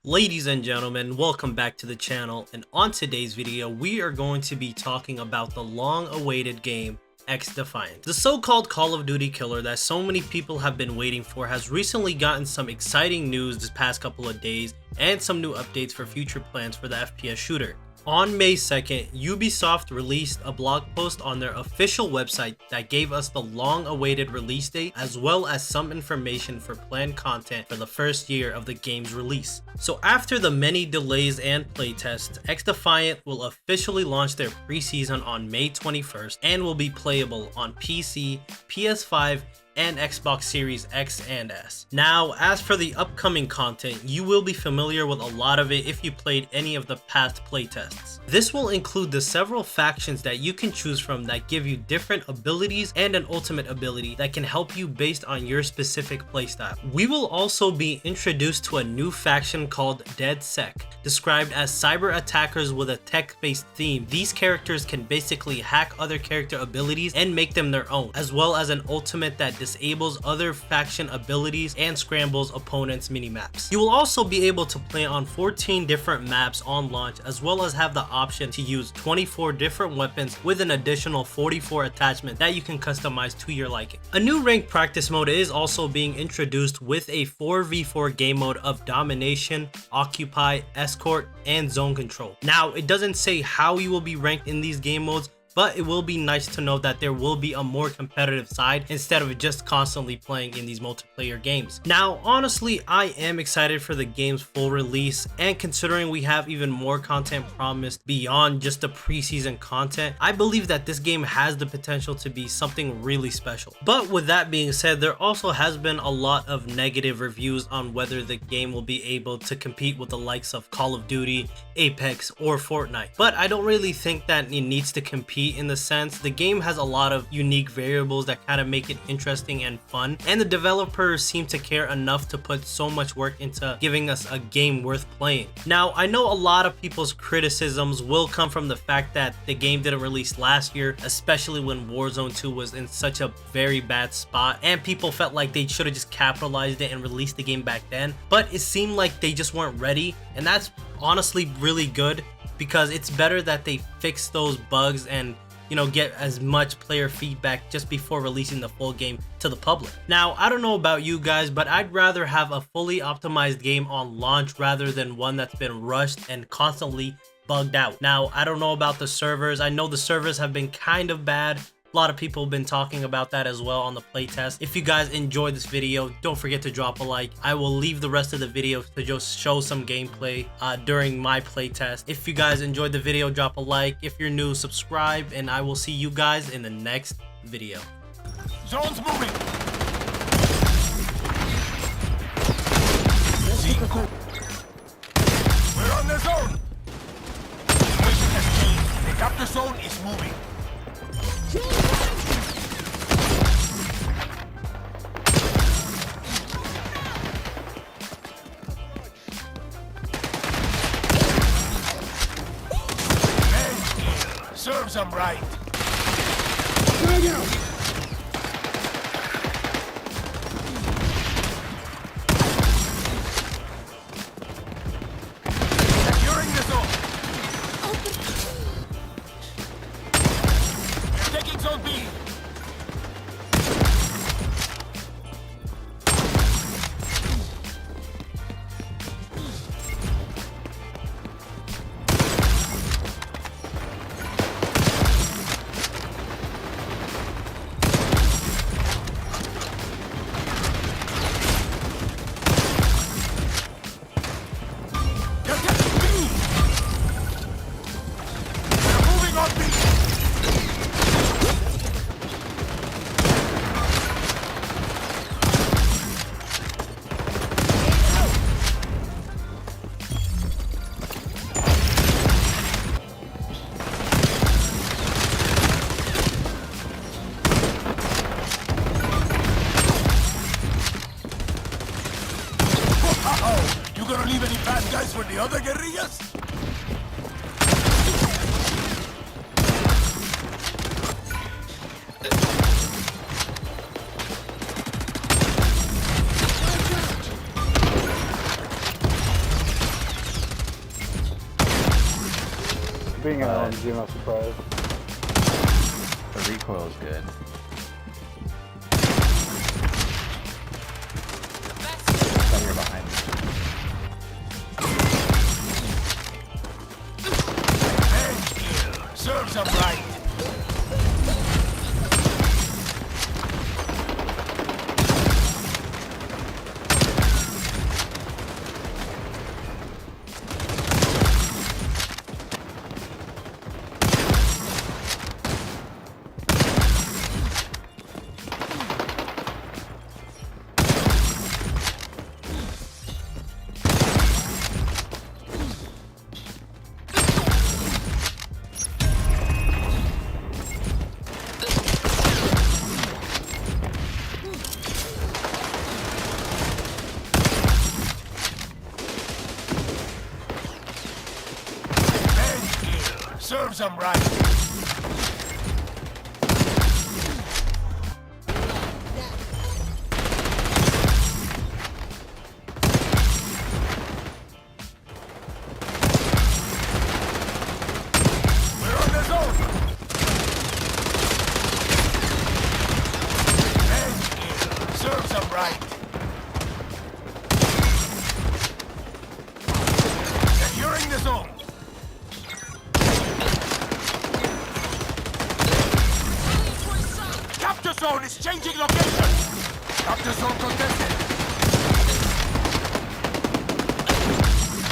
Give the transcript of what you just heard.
Ladies and gentlemen, welcome back to the channel, and on today's video we are going to be talking about the long-awaited game XDefiant. The so-called Call of Duty killer that so many people have been waiting for has recently gotten some exciting news this past couple of days and some new updates for future plans for the FPS shooter. On May 2nd, Ubisoft released a blog post on their official website that gave us the long-awaited release date as well as some information for planned content for the first year of the game's release. So after the many delays and playtests, XDefiant will officially launch their preseason on May 21st and will be playable on PC, PS5, and Xbox Series X and S. Now, as for the upcoming content, you will be familiar with a lot of it if you played any of the past playtests. This will include the several factions that you can choose from that give you different abilities and an ultimate ability that can help you based on your specific playstyle. We will also be introduced to a new faction called DeadSec, described as cyber attackers with a tech-based theme. These characters can basically hack other character abilities and make them their own, as well as an ultimate that disables other faction abilities and scrambles opponents' minimaps. You will also be able to play on 14 different maps on launch, as well as have the option to use 24 different weapons with an additional 44 attachments that you can customize to your liking. A new ranked practice mode is also being introduced with a 4v4 game mode of domination, occupy, escort, and zone control. Now, it doesn't say how you will be ranked in these game modes, but it will be nice to know that there will be a more competitive side instead of just constantly playing in these multiplayer games. Now, honestly, I am excited for the game's full release, and considering we have even more content promised beyond just the preseason content, I believe that this game has the potential to be something really special. But with that being said, there also has been a lot of negative reviews on whether the game will be able to compete with the likes of Call of Duty, Apex, or Fortnite. But I don't really think that it needs to compete in the sense the game has a lot of unique variables that kind of make it interesting and fun, and the developers seem to care enough to put so much work into giving us a game worth playing. Now, I know a lot of people's criticisms will come from the fact that the game didn't release last year, especially when Warzone 2 was in such a very bad spot, and people felt like they should have just capitalized it and released the game back then, but it seemed like they just weren't ready, and that's honestly really good, because it's better that they fix those bugs and, you know, get as much player feedback just before releasing the full game to the public. Now, I don't know about you guys, but I'd rather have a fully optimized game on launch rather than one that's been rushed and constantly bugged out. Now, I don't know about the servers. I know the servers have been kind of bad. A lot of people have been talking about that as well on the playtest. If you guys enjoyed this video, don't forget to drop a like. I will leave the rest of the video to just show some gameplay during my playtest. If you guys enjoyed the video, drop a like. If you're new, subscribe, and I will see you guys in the next video. Zone's moving. We're on the zone. Situation has changed. The capture zone is moving. Serves them right. Drag out. Securing the zone. We're taking zone B. You gonna leave any bad guys for the other guerrillas? being an LMG, I'm not surprised. The recoil is good. Oh, you're behind me. Serves them right. Serves them right. We're on the zone. Serves them right. Securing the zone. Capture zone is changing location! Capture zone contested!